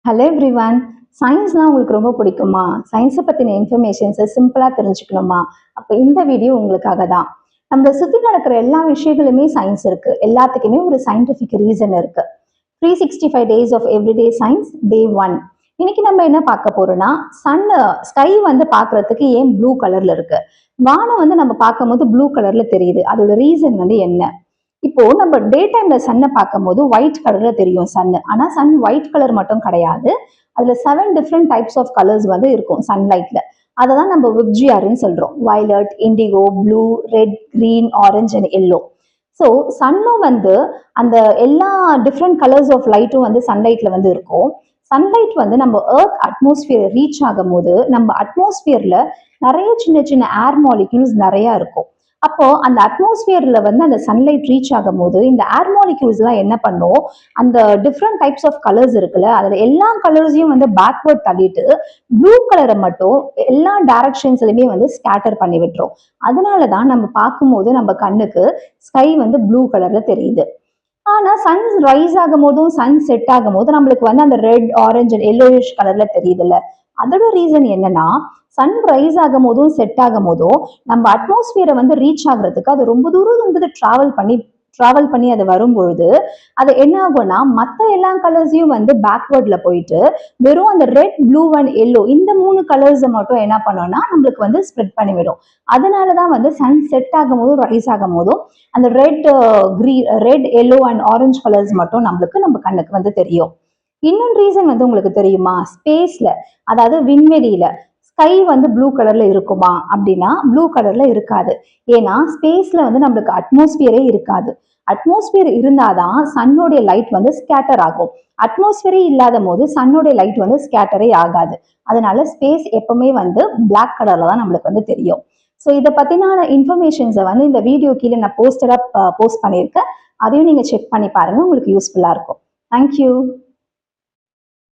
Hello everyone. சயின்ஸ்னா உங்களுக்கு ரொம்ப பிடிக்குமா? சயின்ஸை பற்றின இன்ஃபர்மேஷன்ஸை சிம்பிளாக தெரிஞ்சுக்கணுமா? அப்போ இந்த வீடியோ உங்களுக்காக தான். நம்ம சுற்றி நடக்கிற எல்லா விஷயங்களுமே சயின்ஸ் இருக்கு. எல்லாத்துக்குமே ஒரு சயின்டிஃபிக் ரீசன் இருக்கு. 365 days of everyday science day 1. இன்னைக்கு நம்ம என்ன பார்க்க போறோம்னா, ஸ்கை வந்து பார்க்கறதுக்கு ஏன் ப்ளூ கலர்ல இருக்கு? வானம் வந்து நம்ம பார்க்கும்போது ப்ளூ கலர்ல தெரியுது. அதோட ரீசன் வந்து என்ன? இப்போ நம்ம டே டைம்ல சன்னை பார்க்கும்போது ஒயிட் கலர்ல தெரியும் சன். ஆனா சன் ஒயிட் கலர் மட்டும் கிடையாது. அதுல 7 டிஃப்ரெண்ட் டைப்ஸ் ஆஃப் கலர்ஸ் வந்து இருக்கும் சன்லைட்ல. அதை தான் நம்ம விப்ஜிஆர்னு சொல்றோம். Violet, indigo, blue, red, green, orange and yellow. So சன்னும் வந்து அந்த எல்லா டிஃப்ரெண்ட் கலர்ஸ் ஆஃப் லைட்டும் வந்து சன்லைட்ல வந்து இருக்கும். சன்லைட் வந்து நம்ம எர்த் அட்மாஸ்பியர் ரீச் ஆகும் போது நம்ம அட்மாஸ்பியர்ல நிறைய சின்ன சின்ன ஏர் மாலிக்யூல்ஸ் நிறைய இருக்கும். அப்போ அந்த அட்மாஸ்பியர்ல வந்து அந்த சன்லைட் ரீச் ஆகும் போது இந்த ஏர் மாலிக்யூல்ஸ் எல்லாம் என்ன பண்ணும், அந்த டிஃப்ரெண்ட் டைப்ஸ் ஆஃப் கலர்ஸ் இருக்குல்ல, அதுல எல்லா கலர்ஸையும் வந்து பேக்வர்ட் தள்ளிட்டு ப்ளூ கலரை மட்டும் எல்லா டைரக்ஷன்ஸ்லயுமே வந்து ஸ்கேட்டர் பண்ணி விட்டுரும். அதனாலதான் நம்ம பார்க்கும்போது நம்ம கண்ணுக்கு ஸ்கை வந்து ப்ளூ கலர்ல தெரியுது. ஆனா சன் ரைஸ் ஆகும் போதும் சன் செட் ஆகும் போது நம்மளுக்கு வந்து அந்த ரெட், ஆரஞ்சு, எல்லோயிஷ் கலர்ல தெரியுதுல்ல. அதோட ரீசன் என்னன்னா, சன் ரைஸ் ஆகும் போதும் செட் ஆகும் போதும் நம்ம அட்மாஸ்பியரை வந்து ரீச் ஆகுறதுக்கு அது ரொம்ப தூரம் வந்து டிராவல் பண்ணி அது வரும் பொழுது அது என்ன ஆகும்னா மற்ற எல்லா கலர்ஸையும் வந்து பேக்வேர்ட்ல போயிட்டு வெறும் அந்த ரெட், ப்ளூ அண்ட் எல்லோ இந்த 3 கலர்ஸை மட்டும் என்ன பண்ணோம்னா நம்மளுக்கு வந்து ஸ்ப்ரெட் பண்ணிவிடும். அதனாலதான் வந்து சன் செட் ஆகும் போதும் ரைஸ் ஆகும் போதும் அந்த red, yellow and orange colours மட்டும் நம்ம கண்ணுக்கு வந்து தெரியும். இன்னொன்று ரீசன் வந்து உங்களுக்கு தெரியுமா? ஸ்பேஸ்ல, அதாவது விண்வெளியில ஸ்கை வந்து ப்ளூ கலர்ல இருக்குமா அப்படின்னா ப்ளூ கலர்ல இருக்காது. ஏன்னா ஸ்பேஸ்ல வந்து நம்மளுக்கு அட்மாஸ்பியரே இருக்காது. அட்மாஸ்பியர் இருந்தாதான் சன்னோடைய லைட் வந்து ஸ்கேட்டர் ஆகும். அட்மாஸ்பியரே இல்லாத போது சன்னோடைய லைட் வந்து ஸ்கேட்டரே ஆகாது. அதனால ஸ்பேஸ் எப்பவுமே வந்து பிளாக் கலர்ல தான் நம்மளுக்கு வந்து தெரியும். ஸோ இதை பத்தின இன்ஃபர்மேஷன்ஸை வந்து இந்த வீடியோ கீழே நான் போஸ்ட் பண்ணியிருக்கேன். அதையும் நீங்க செக் பண்ணி பாருங்க, உங்களுக்கு யூஸ்ஃபுல்லா இருக்கும். தேங்க்யூ.